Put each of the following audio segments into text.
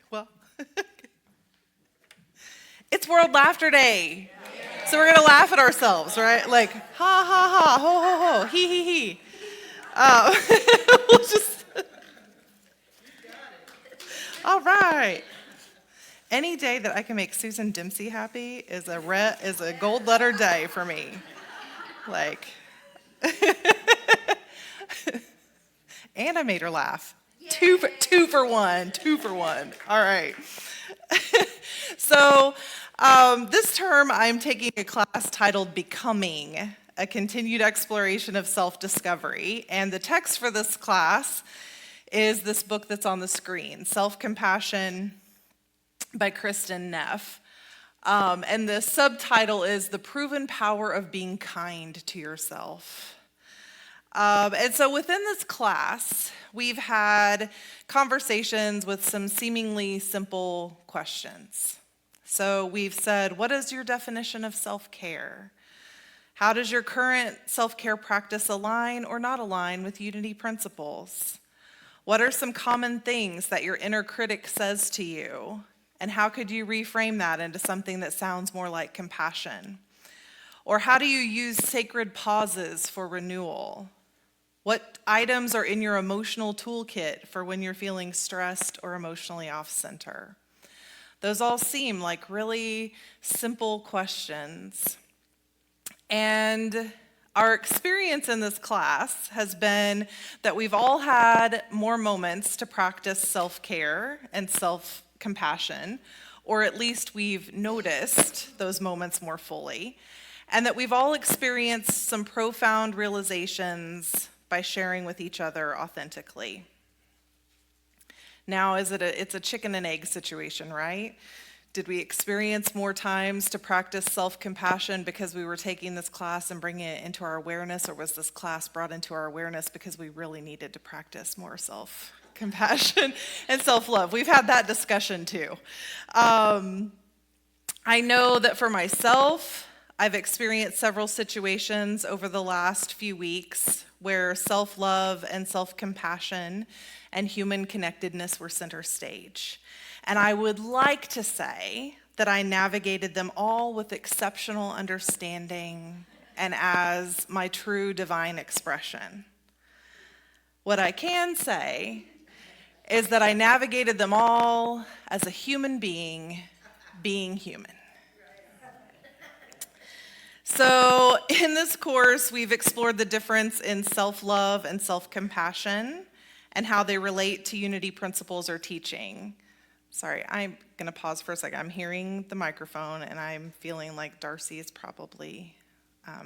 Well, it's World Laughter Day. So we're going to laugh at ourselves, right? Like, ha, ha, ha, ho, ho, ho, he, he. We'll just, all right. Any day that I can make Susan Dempsey happy is a gold letter day for me. Like, and I made her laugh. Two for one. All right. So this term, I'm taking a class titled Becoming, a continued exploration of self-discovery. And the text for this class is this book that's on the screen, Self-Compassion by Kristen Neff. And the subtitle is The Proven Power of Being Kind to Yourself. And so within this class, we've had conversations with some seemingly simple questions. So we've said, what is your definition of self-care? How does your current self-care practice align or not align with Unity principles? What are some common things that your inner critic says to you? And how could you reframe that into something that sounds more like compassion? Or how do you use sacred pauses for renewal? What items are in your emotional toolkit for when you're feeling stressed or emotionally off-center? Those all seem like really simple questions. And our experience in this class has been that we've all had more moments to practice self-care and self-compassion, or at least we've noticed those moments more fully, and that we've all experienced some profound realizations by sharing with each other authentically. Now, it's a chicken and egg situation, right? Did we experience more times to practice self-compassion because we were taking this class and bringing it into our awareness, or was this class brought into our awareness because we really needed to practice more self-compassion and self-love? We've had that discussion too. I know that for myself, I've experienced several situations over the last few weeks where self-love and self-compassion and human connectedness were center stage. And I would like to say that I navigated them all with exceptional understanding and as my true divine expression. What I can say is that I navigated them all as a human being human. So in this course, we've explored the difference in self-love and self-compassion and how they relate to Unity principles or teaching. Sorry, I'm going to pause for a second. I'm hearing the microphone, and I'm feeling like Darcy is probably... Are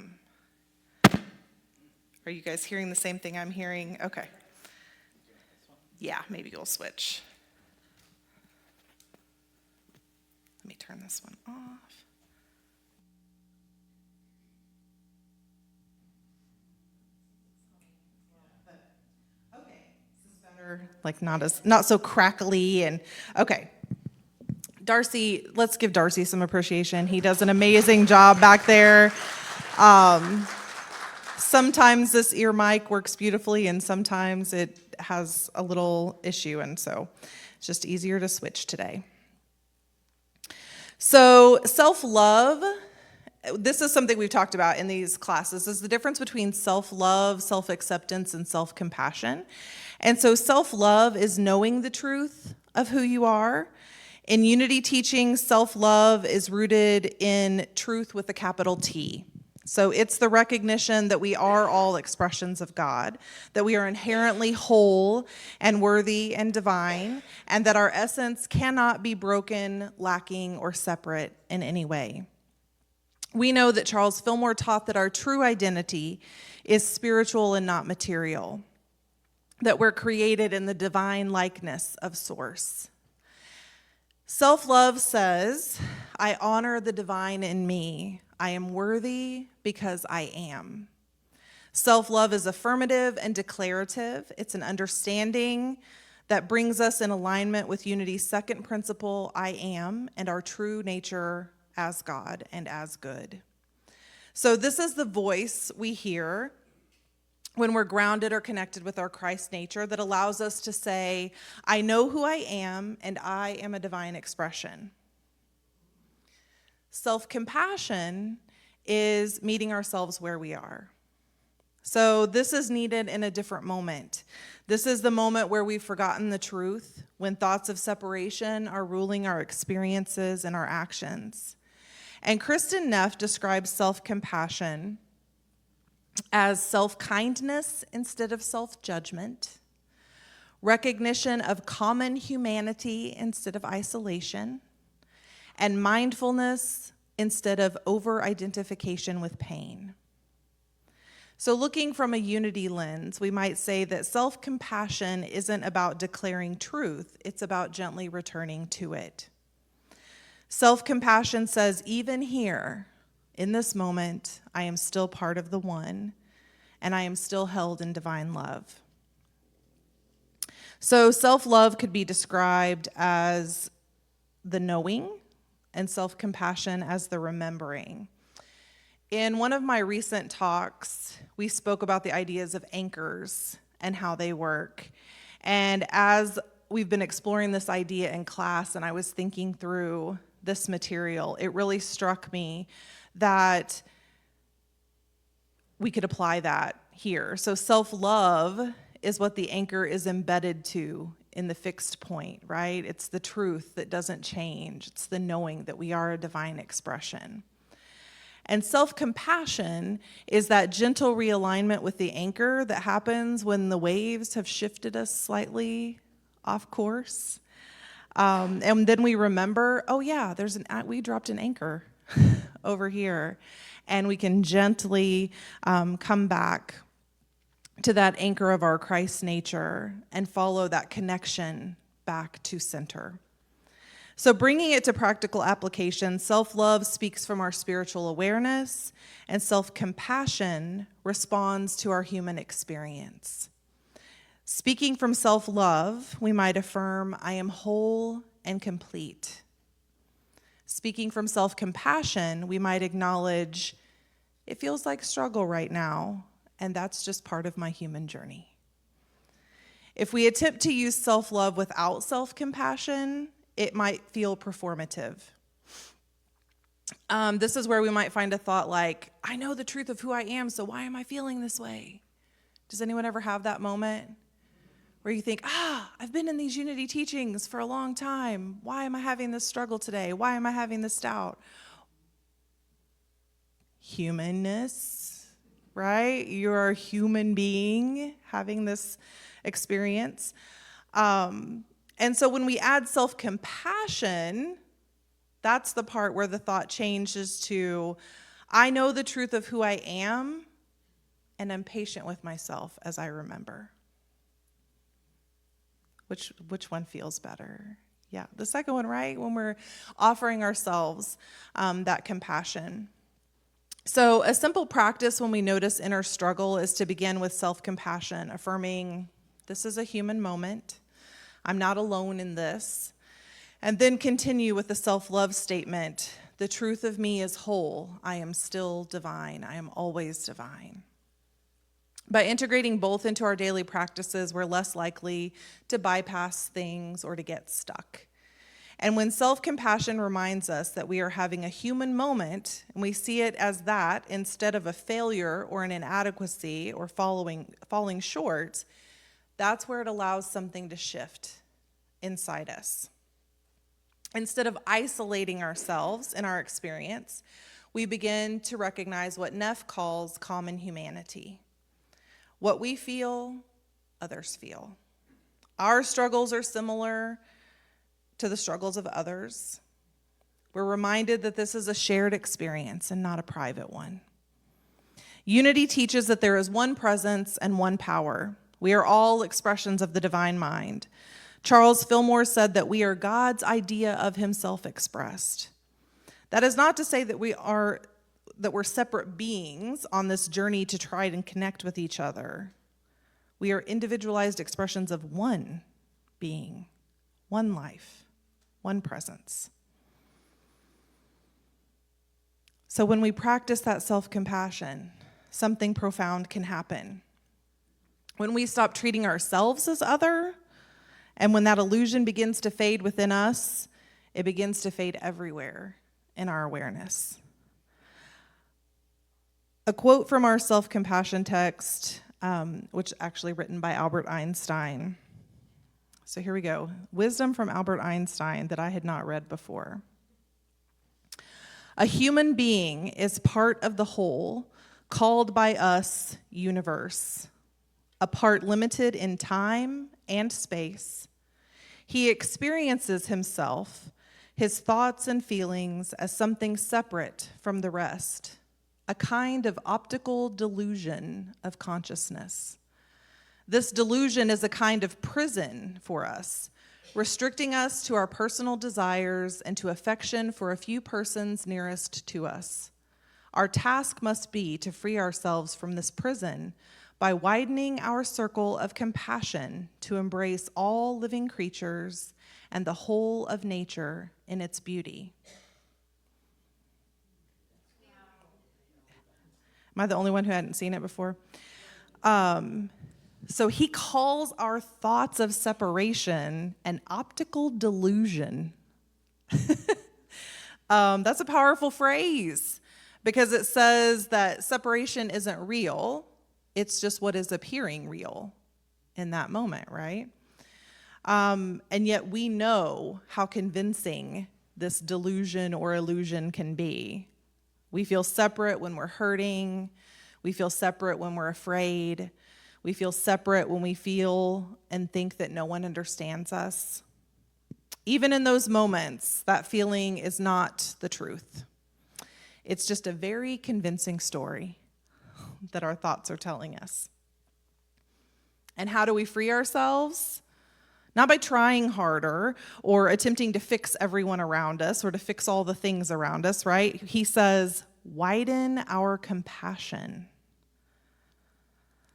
you guys hearing the same thing I'm hearing? Okay. Yeah, maybe you'll switch. Let me turn this one off. Like not so crackly and okay. Darcy, let's give Darcy some appreciation. He does an amazing job back there. Sometimes this ear mic works beautifully and sometimes it has a little issue, and so it's just easier to switch today. So self-love, this is something we've talked about in these classes, is the difference between self-love, self-acceptance, and self-compassion. And so self-love is knowing the truth of who you are. In Unity teaching, self-love is rooted in truth with a capital T. So it's the recognition that we are all expressions of God, that we are inherently whole and worthy and divine, and that our essence cannot be broken, lacking, or separate in any way. We know that Charles Fillmore taught that our true identity is spiritual and not material, that we're created in the divine likeness of Source. Self-love says, I honor the divine in me. I am worthy because I am. Self-love is affirmative and declarative. It's an understanding that brings us in alignment with Unity's second principle, I am, and our true nature as God and as good. So this is the voice we hear when we're grounded or connected with our Christ nature, that allows us to say, I know who I am, and I am a divine expression. Self-compassion is meeting ourselves where we are. So this is needed in a different moment. This is the moment where we've forgotten the truth, when thoughts of separation are ruling our experiences and our actions. And Kristen Neff describes self-compassion as self-kindness instead of self-judgment, recognition of common humanity instead of isolation, and mindfulness instead of over-identification with pain. So looking from a unity lens, we might say that self-compassion isn't about declaring truth, it's about gently returning to it. Self-compassion says, even here, in this moment, I am still part of the one, and I am still held in divine love. So self-love could be described as the knowing, and self-compassion as the remembering. In one of my recent talks, we spoke about the ideas of anchors and how they work. And as we've been exploring this idea in class and I was thinking through this material, it really struck me that we could apply that here. So self-love is what the anchor is embedded to in the fixed point, right? It's the truth that doesn't change. It's the knowing that we are a divine expression. And self-compassion is that gentle realignment with the anchor that happens when the waves have shifted us slightly off course. And then we remember, oh yeah, we dropped an anchor over here. And we can gently come back to that anchor of our Christ nature and follow that connection back to center. So bringing it to practical application, self-love speaks from our spiritual awareness, and self-compassion responds to our human experience. Speaking from self-love, we might affirm, I am whole and complete. Speaking from self-compassion, we might acknowledge, it feels like struggle right now, and that's just part of my human journey. If we attempt to use self-love without self-compassion, it might feel performative. This is where we might find a thought like, I know the truth of who I am, so why am I feeling this way? Does anyone ever have that moment where you think, I've been in these unity teachings for a long time. Why am I having this struggle today? Why am I having this doubt? Humanness, right? You're a human being having this experience. And so when we add self-compassion, that's the part where the thought changes to, I know the truth of who I am, and I'm patient with myself as I remember. Which one feels better? Yeah, the second one, right? When we're offering ourselves that compassion. So a simple practice when we notice inner struggle is to begin with self-compassion, affirming, this is a human moment. I'm not alone in this. And then continue with the self-love statement, the truth of me is whole. I am still divine. I am always divine. By integrating both into our daily practices, we're less likely to bypass things or to get stuck. And when self-compassion reminds us that we are having a human moment, and we see it as that instead of a failure or an inadequacy or falling short, that's where it allows something to shift inside us. Instead of isolating ourselves in our experience, we begin to recognize what Neff calls common humanity. What we feel, others feel. Our struggles are similar to the struggles of others. We're reminded that this is a shared experience and not a private one. Unity teaches that there is one presence and one power. We are all expressions of the divine mind. Charles Fillmore said that we are God's idea of himself expressed. That is not to say that we're separate beings on this journey to try and connect with each other. We are individualized expressions of one being, one life, one presence. So when we practice that self-compassion, something profound can happen. When we stop treating ourselves as other, and when that illusion begins to fade within us, it begins to fade everywhere in our awareness. A quote from our self-compassion text, which is actually written by Albert Einstein. So here we go. Wisdom from Albert Einstein that I had not read before. A human being is part of the whole, called by us universe, a part limited in time and space. He experiences himself, his thoughts and feelings, as something separate from the rest, a kind of optical delusion of consciousness. This delusion is a kind of prison for us, restricting us to our personal desires and to affection for a few persons nearest to us. Our task must be to free ourselves from this prison by widening our circle of compassion to embrace all living creatures and the whole of nature in its beauty. Am I the only one who hadn't seen it before? So he calls our thoughts of separation an optical delusion. That's a powerful phrase because it says that separation isn't real. It's just what is appearing real in that moment, right? And yet we know how convincing this delusion or illusion can be. We feel separate when we're hurting. We feel separate when we're afraid. We feel separate when we feel and think that no one understands us. Even in those moments, that feeling is not the truth. It's just a very convincing story that our thoughts are telling us. And how do we free ourselves? Not by trying harder or attempting to fix everyone around us or to fix all the things around us, right? He says, widen our compassion.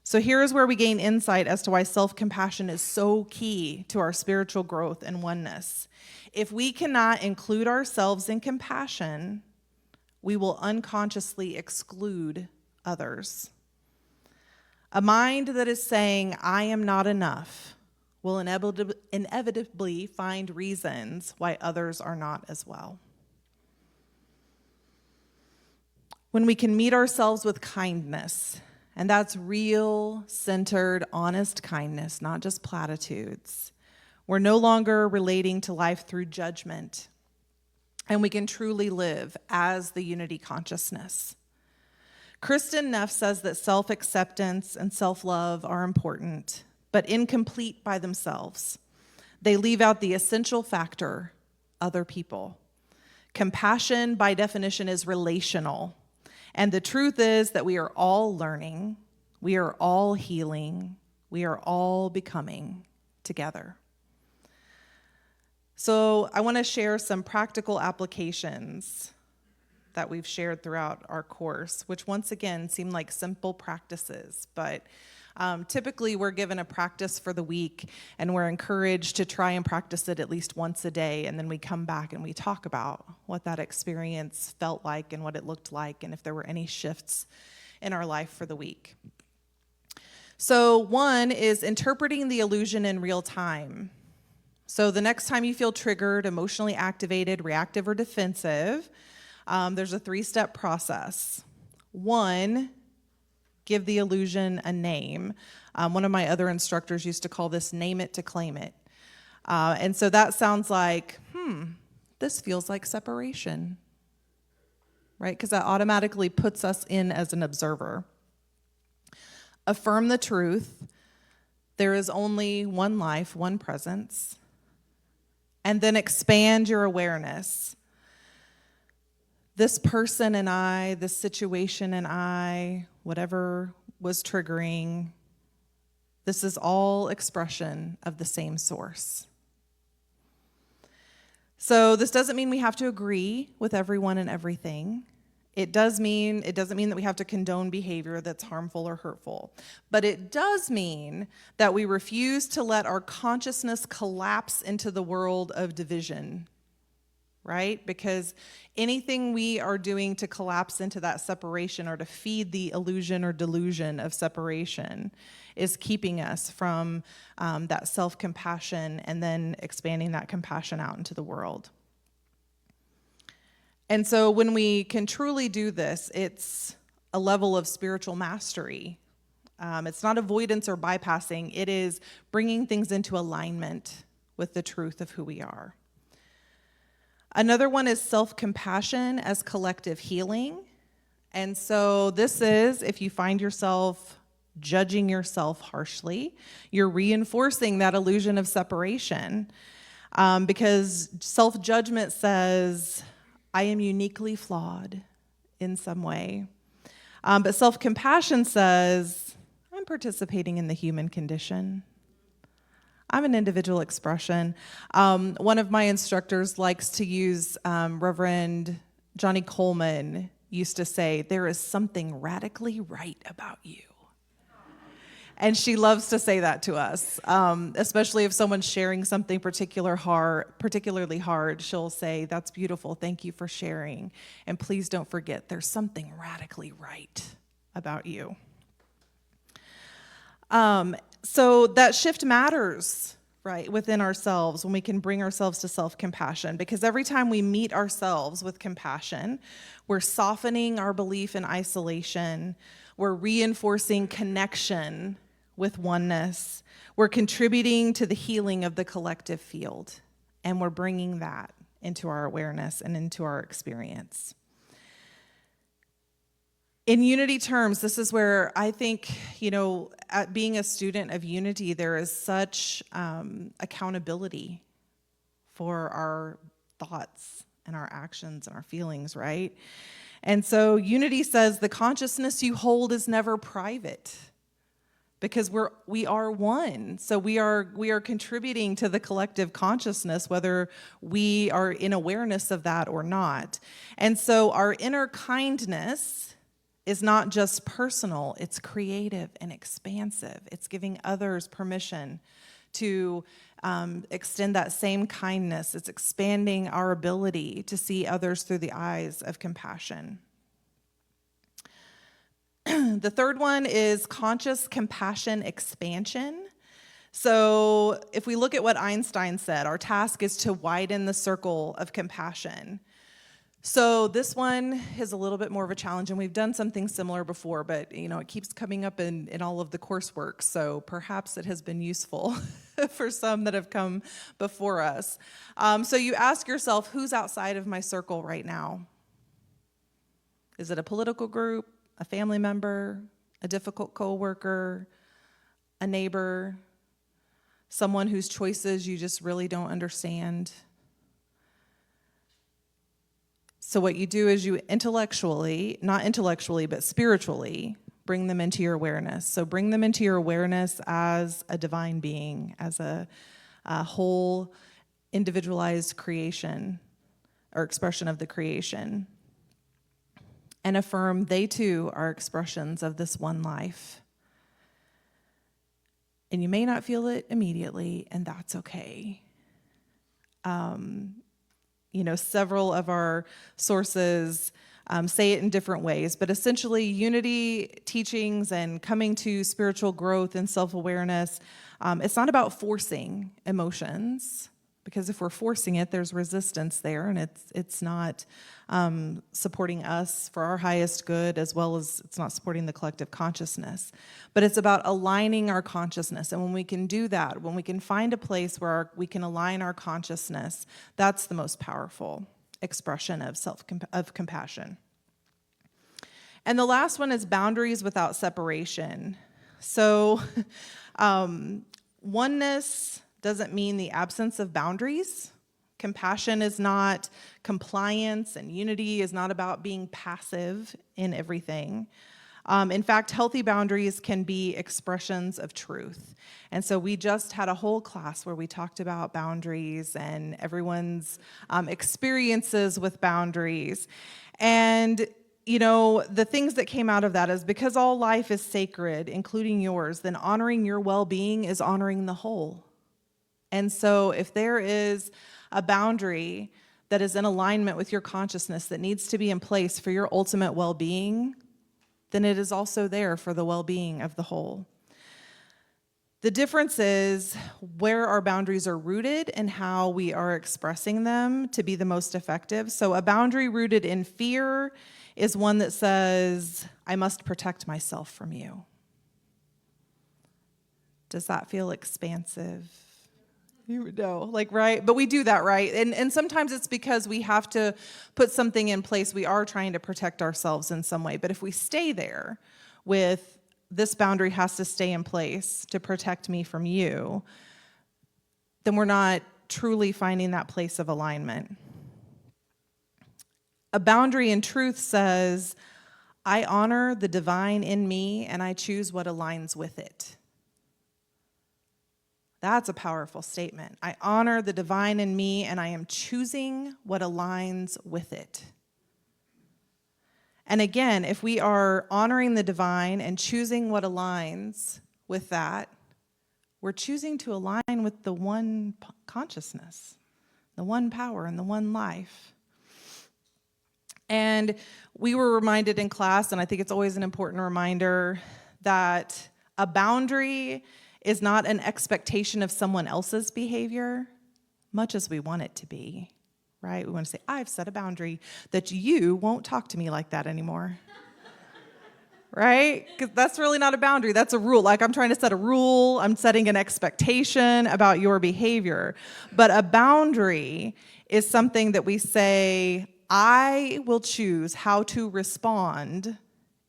So here is where we gain insight as to why self-compassion is so key to our spiritual growth and oneness. If we cannot include ourselves in compassion, we will unconsciously exclude others. A mind that is saying, I am not enough, will inevitably find reasons why others are not as well. When we can meet ourselves with kindness, and that's real, centered, honest kindness, not just platitudes. We're no longer relating to life through judgment, and we can truly live as the unity consciousness. Kristen Neff says that self-acceptance and self-love are important, but incomplete by themselves. They leave out the essential factor, other people. Compassion, by definition, is relational. And the truth is that we are all learning, we are all healing, we are all becoming together. So I want to share some practical applications that we've shared throughout our course, which once again seem like simple practices, but typically we're given a practice for the week and we're encouraged to try and practice it at least once a day, and then we come back and we talk about what that experience felt like and what it looked like and if there were any shifts in our life for the week. So one is interpreting the illusion in real time. So the next time you feel triggered, emotionally activated, reactive, or defensive, there's a 3-step process. 1, give the illusion a name. One of my other instructors used to call this name it to claim it. And so that sounds like, this feels like separation, right? Because that automatically puts us in as an observer. Affirm the truth. There is only one life, one presence. And then expand your awareness. This person and I, this situation and I, whatever was triggering, this is all expression of the same source. So this doesn't mean we have to agree with everyone and everything. It doesn't mean that we have to condone behavior that's harmful or hurtful. But it does mean that we refuse to let our consciousness collapse into the world of division, right? Because anything we are doing to collapse into that separation or to feed the illusion or delusion of separation is keeping us from that self-compassion and then expanding that compassion out into the world. And so when we can truly do this, it's a level of spiritual mastery. It's not avoidance or bypassing. It is bringing things into alignment with the truth of who we are. Another one is self-compassion as collective healing. And so this is, if you find yourself judging yourself harshly, you're reinforcing that illusion of separation. Because self-judgment says, I am uniquely flawed in some way. But self-compassion says, I'm participating in the human condition. I'm an individual expression. One of my instructors likes to use Reverend Johnny Coleman used to say, there is something radically right about you. And she loves to say that to us, especially if someone's sharing something particularly hard. She'll say, that's beautiful, thank you for sharing. And please don't forget, there's something radically right about you. So that shift matters, right, within ourselves when we can bring ourselves to self-compassion, because every time we meet ourselves with compassion, we're softening our belief in isolation, we're reinforcing connection with oneness, we're contributing to the healing of the collective field, and we're bringing that into our awareness and into our experience. In Unity terms, this is where I think, at being a student of Unity, there is such accountability for our thoughts and our actions and our feelings, right? And so Unity says the consciousness you hold is never private because we are one. So we are contributing to the collective consciousness, whether we are in awareness of that or not. And so our inner kindness is not just personal, it's creative and expansive. It's giving others permission to extend that same kindness. It's expanding our ability to see others through the eyes of compassion. The third one is conscious compassion expansion. So if we look at what Einstein said, our task is to widen the circle of compassion. So this one is a little bit more of a challenge, and we've done something similar before, but it keeps coming up in all of the coursework, so perhaps it has been useful for some that have come before us. So you ask yourself, who's outside of my circle right now? Is it a political group, a family member, a difficult coworker, a neighbor, someone whose choices you just really don't understand? So what you do is you not intellectually, but spiritually, bring them into your awareness. So bring them into your awareness as a divine being, as a whole individualized creation or expression of the creation. And affirm they too are expressions of this one life. And you may not feel it immediately, and that's okay. Several of our sources say it in different ways, but essentially Unity teachings and coming to spiritual growth and self-awareness, it's not about forcing emotions, because if we're forcing it, there's resistance there, and it's not supporting us for our highest good, as well as it's not supporting the collective consciousness. But it's about aligning our consciousness, and when we can do that, when we can find a place where we can align our consciousness, that's the most powerful expression of compassion. And the last one is boundaries without separation. So oneness doesn't mean the absence of boundaries. Compassion is not compliance, and unity is not about being passive in everything. In fact, healthy boundaries can be expressions of truth. And so we just had a whole class where we talked about boundaries and everyone's experiences with boundaries. And the things that came out of that is because all life is sacred, including yours, then honoring your well-being is honoring the whole. And so if there is a boundary that is in alignment with your consciousness, that needs to be in place for your ultimate well-being, then it is also there for the well-being of the whole. The difference is where our boundaries are rooted and how we are expressing them to be the most effective. So a boundary rooted in fear is one that says, I must protect myself from you. Does that feel expansive? You know, like, right? But we do that, right? And sometimes it's because we have to put something in place. We are trying to protect ourselves in some way. But if we stay there with this boundary has to stay in place to protect me from you, then we're not truly finding that place of alignment. A boundary in truth says, I honor the divine in me and I choose what aligns with it. That's a powerful statement. I honor the divine in me and I am choosing what aligns with it. And again, if we are honoring the divine and choosing what aligns with that, we're choosing to align with the one consciousness, the one power, and the one life. And we were reminded in class, and I think it's always an important reminder, that a boundary is not an expectation of someone else's behavior, much as we want it to be, right? We want to say, I've set a boundary that you won't talk to me like that anymore, right? Because that's really not a boundary. That's a rule. Like, I'm trying to set a rule. I'm setting an expectation about your behavior. But a boundary is something that we say, I will choose how to respond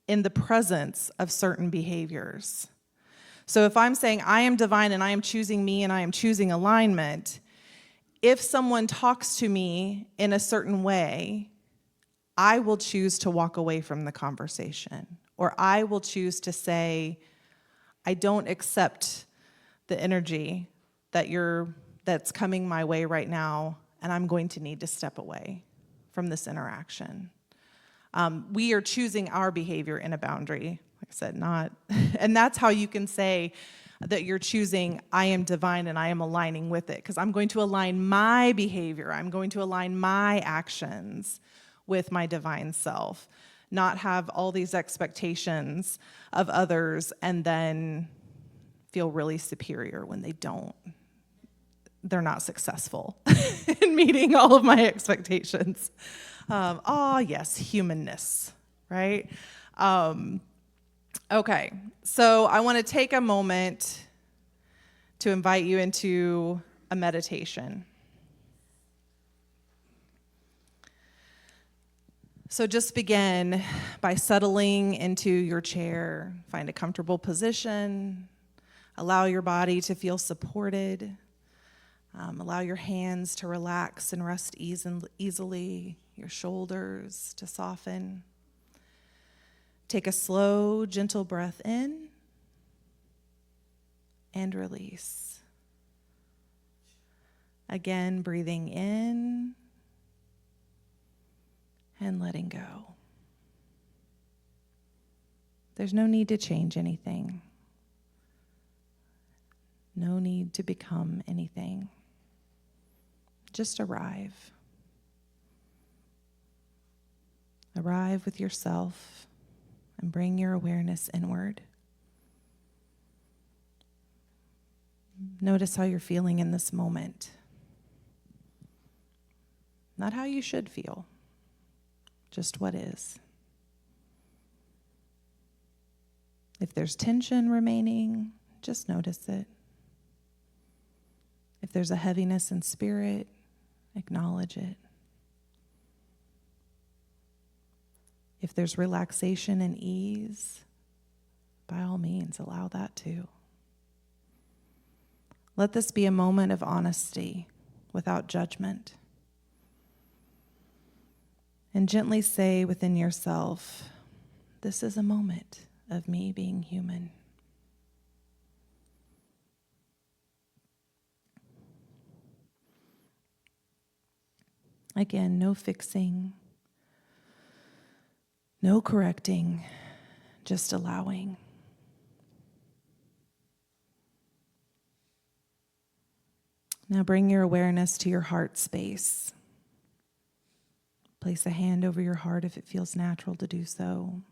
in the presence of certain behaviors. So if I'm saying I am divine and I am choosing me and I am choosing alignment, if someone talks to me in a certain way, I will choose to walk away from the conversation. Or I will choose to say, I don't accept the energy that's coming my way right now, and I'm going to need to step away from this interaction. We are choosing our behavior in a boundary. Like I said, not, and that's how you can say that you're choosing, I am divine and I am aligning with it, because I'm going to align my behavior, I'm going to align my actions with my divine self, not have all these expectations of others and then feel really superior when they're not successful in meeting all of my expectations. Yes, humanness, right? Okay, so I want to take a moment to invite you into a meditation. So just begin by settling into your chair. Find a comfortable position. Allow your body to feel supported. Allow your hands to relax and rest easily, your shoulders to soften. Take a slow, gentle breath in and release. Again, breathing in and letting go. There's no need to change anything. No need to become anything. Just arrive. Arrive with yourself and bring your awareness inward. Notice how you're feeling in this moment. Not how you should feel, just what is. If there's tension remaining, just notice it. If there's a heaviness in spirit, acknowledge it. If there's relaxation and ease, by all means, allow that too. Let this be a moment of honesty without judgment. And gently say within yourself, this is a moment of me being human. Again, no fixing, no correcting, just allowing. Now bring your awareness to your heart space. Place a hand over your heart if it feels natural to do so.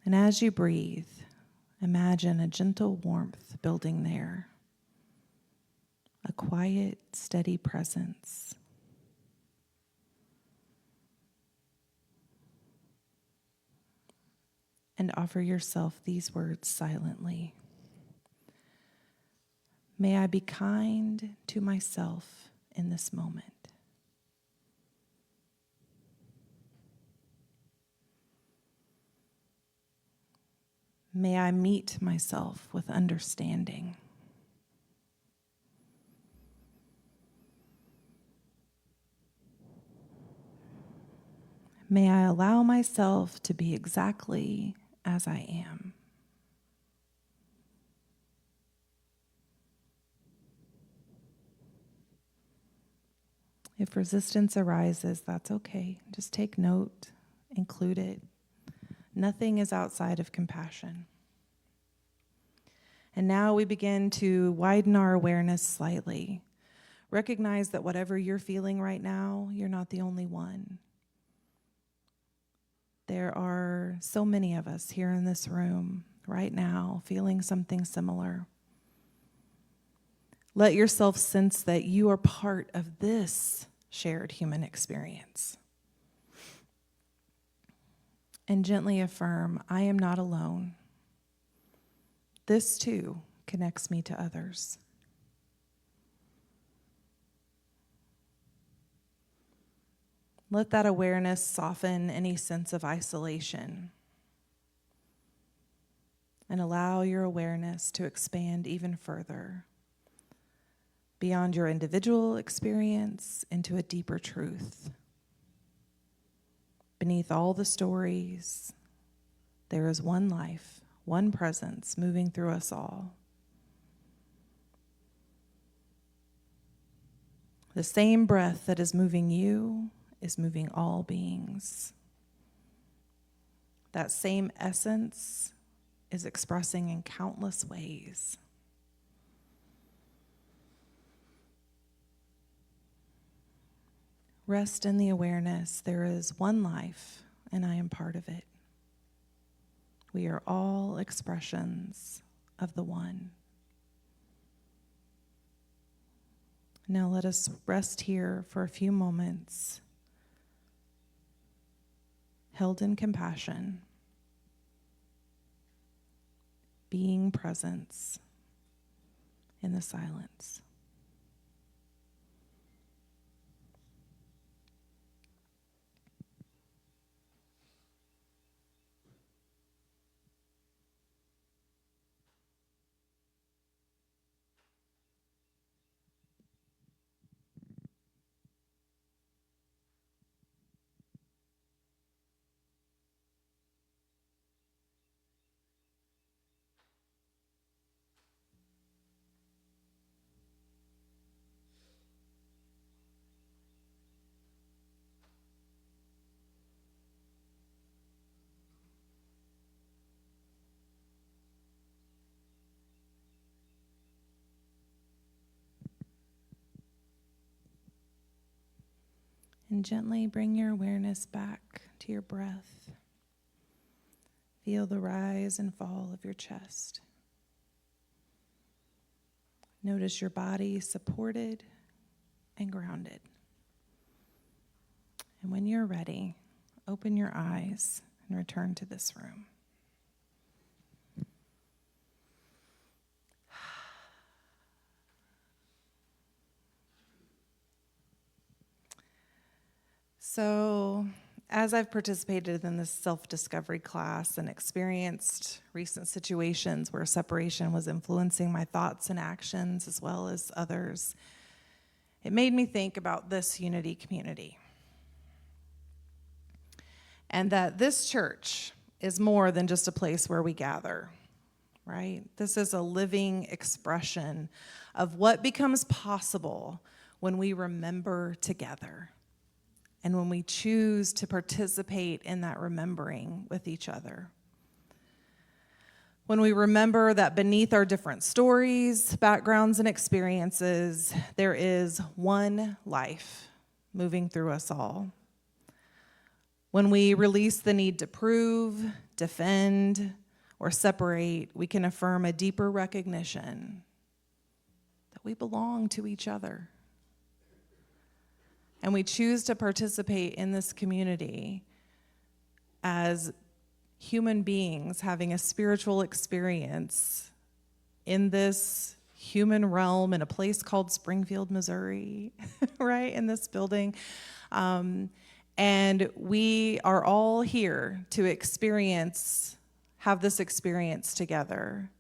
And as you breathe, imagine a gentle warmth building there, a quiet, steady presence. And offer yourself these words silently. May I be kind to myself in this moment. May I meet myself with understanding. May I allow myself to be exactly as I am. If resistance arises, that's okay. Just take note, include it. Nothing is outside of compassion. And now we begin to widen our awareness slightly. Recognize that whatever you're feeling right now, you're not the only one. There are so many of us here in this room right now feeling something similar. Let yourself sense that you are part of this shared human experience. And gently affirm, I am not alone. This too connects me to others. Let that awareness soften any sense of isolation and allow your awareness to expand even further beyond your individual experience into a deeper truth. Beneath all the stories, there is one life, one presence moving through us all. The same breath that is moving you is moving all beings. That same essence is expressing in countless ways. Rest in the awareness there is one life and I am part of it. We are all expressions of the one. Now let us rest here for a few moments, held in compassion, being presence in the silence. And gently bring your awareness back to your breath. Feel the rise and fall of your chest. Notice your body supported and grounded. And when you're ready, open your eyes and return to this room. So, as I've participated in this self-discovery class and experienced recent situations where separation was influencing my thoughts and actions as well as others, it made me think about this Unity community. And that this church is more than just a place where we gather, right? This is a living expression of what becomes possible when we remember together. And when we choose to participate in that remembering with each other. When we remember that beneath our different stories, backgrounds, and experiences, there is one life moving through us all. When we release the need to prove, defend, or separate, we can affirm a deeper recognition that we belong to each other. And we choose to participate in this community as human beings having a spiritual experience in this human realm in a place called Springfield, Missouri, right, in this building. And we are all here to have this experience together.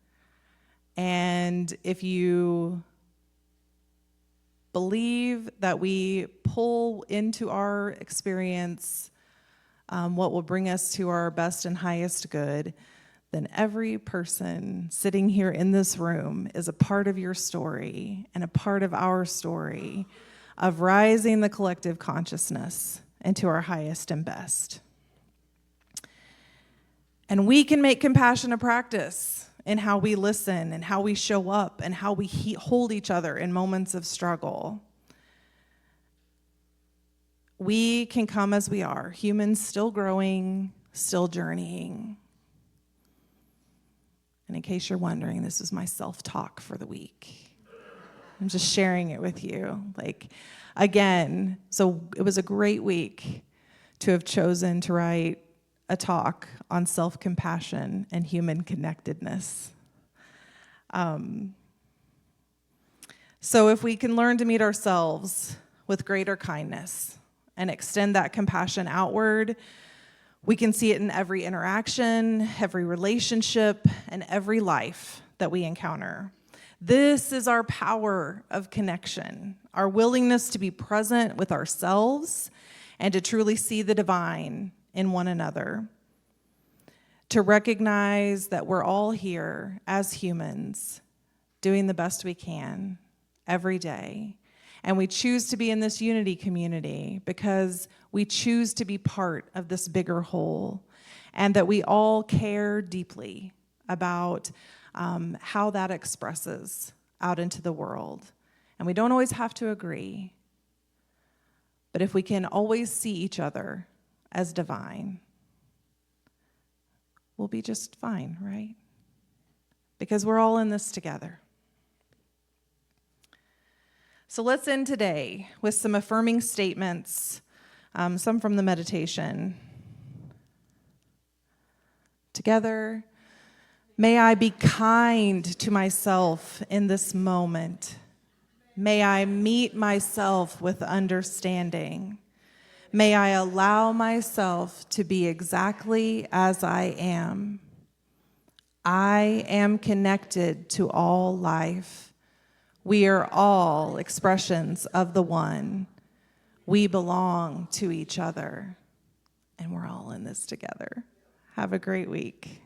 And if you believe that we pull into our experience what will bring us to our best and highest good, then every person sitting here in this room is a part of your story and a part of our story of rising the collective consciousness into our highest and best. And we can make compassion a practice in how we listen and how we show up and how we hold each other in moments of struggle. We can come as we are, humans still growing, still journeying. And in case you're wondering, this is my self-talk for the week. I'm just sharing it with you. Again, so it was a great week to have chosen to write a talk on self-compassion and human connectedness. So if we can learn to meet ourselves with greater kindness and extend that compassion outward, we can see it in every interaction, every relationship, and every life that we encounter. This is our power of connection, our willingness to be present with ourselves and to truly see the divine in one another, to recognize that we're all here as humans doing the best we can every day. And we choose to be in this unity community because we choose to be part of this bigger whole, and that we all care deeply about how that expresses out into the world. And we don't always have to agree, but if we can always see each other as divine, we'll be just fine, right? Because we're all in this together. So let's end today with some affirming statements, some from the meditation. Together, may I be kind to myself in this moment. May I meet myself with understanding. May I allow myself to be exactly as I am. I am connected to all life. We are all expressions of the one. We belong to each other, and we're all in this together. Have a great week.